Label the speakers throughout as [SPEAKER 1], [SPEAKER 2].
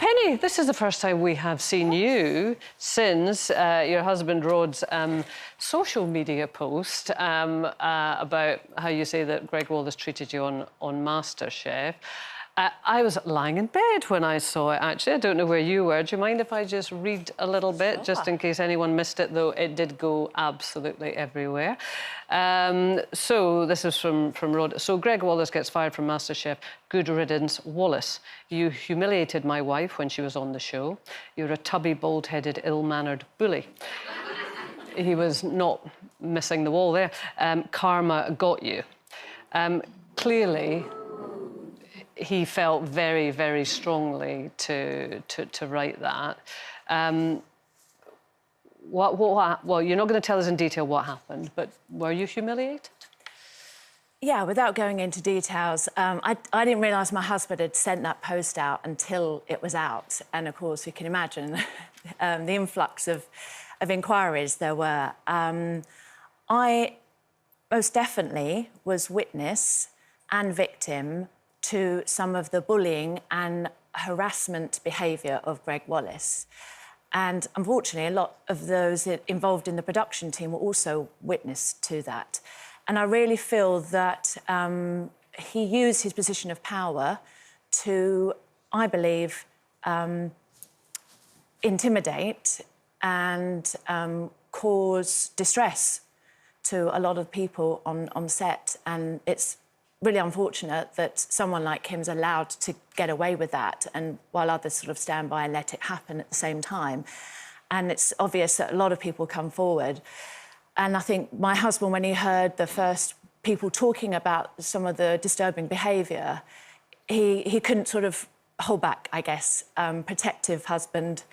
[SPEAKER 1] Penny, this is the first time we have seen you since your husband Rod's social media post about how you say that Gregg Wallace treated you on MasterChef. I was lying in bed when I saw it, actually. I don't know where you were. Do you mind if I just read a little bit,
[SPEAKER 2] Sure.
[SPEAKER 1] just in case anyone missed it, though it did go absolutely everywhere. So this is from Rod. So Gregg Wallace gets fired from MasterChef. Good riddance. Wallace, you humiliated my wife when she was on the show. You're a tubby, bald-headed, ill-mannered bully. He was not missing the wall there. Karma got you. Clearly, he felt very, very strongly to write that. Well, you're not going to tell us in detail what happened, but were you humiliated?
[SPEAKER 2] Yeah, without going into details, I didn't realise my husband had sent that post out until it was out. And, of course, you can imagine the influx of inquiries there were. I most definitely was witness and victim to some of the bullying and harassment behaviour of Gregg Wallace. And unfortunately, a lot of those involved in the production team were also witness to that. And I really feel that he used his position of power to, I believe, intimidate and cause distress to a lot of people on set. And it's really unfortunate that someone like him is allowed to get away with that, and while others sort of stand by and let it happen at the same time. And it's obvious that a lot of people come forward. And I think my husband, when he heard the first people talking about some of the disturbing behaviour, he couldn't sort of hold back, I guess. Protective husband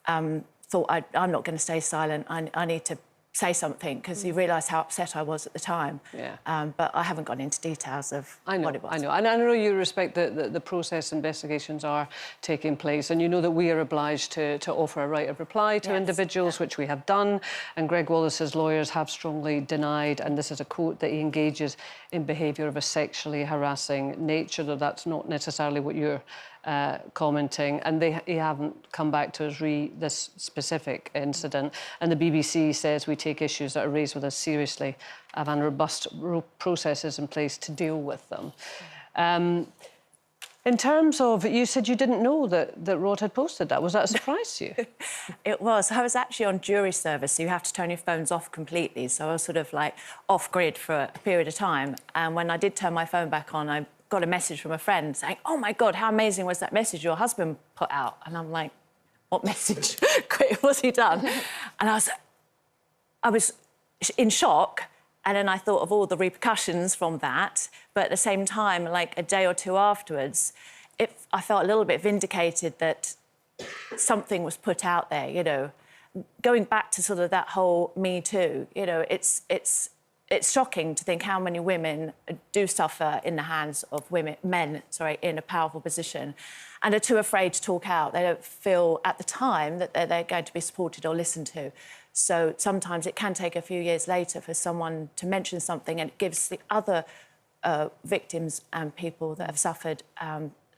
[SPEAKER 2] thought, I'm not going to stay silent, I need to say something, because he realised how upset I was at the time. Yeah. But I haven't gone into details of what it was.
[SPEAKER 1] I know. And I know you respect the process investigations are taking place, and you know that we are obliged to offer a right of reply to individuals, which we have done. And Gregg Wallace's lawyers have strongly denied, and this is a quote, that he engages in behaviour of a sexually harassing nature, though that's not necessarily what you're commenting, and they haven't come back to us this specific incident. And the BBC says we take issues that are raised with us seriously and robust processes in place to deal with them. In terms of, you said you didn't know that Rod had posted that. Was that a surprise to you?
[SPEAKER 2] It was. I was actually on jury service, so you have to turn your phones off completely. So I was sort of like off grid for a period of time. And when I did turn my phone back on, I got a message from a friend saying, "Oh my God, how amazing was that message your husband put out?" And I'm like, "What message? What's he done?" And I was in shock. And then I thought of all the repercussions from that. But at the same time, like a day or two afterwards, I felt a little bit vindicated that something was put out there, you know. Going back to sort of that whole Me Too, you know, it's shocking to think how many women do suffer in the hands of men in a powerful position, and are too afraid to talk out. They don't feel at the time that they're going to be supported or listened to. So sometimes it can take a few years later for someone to mention something, and it gives the other victims and people that have suffered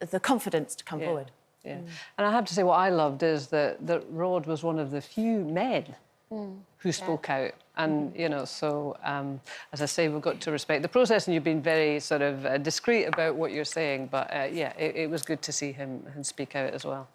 [SPEAKER 2] the confidence to come forward.
[SPEAKER 1] Yeah. And I have to say, what I loved is that Rod was one of the few men who spoke out. And, you know, so, as I say, we've got to respect the process, and you've been very sort of discreet about what you're saying. But, yeah, it was good to see him speak out as well.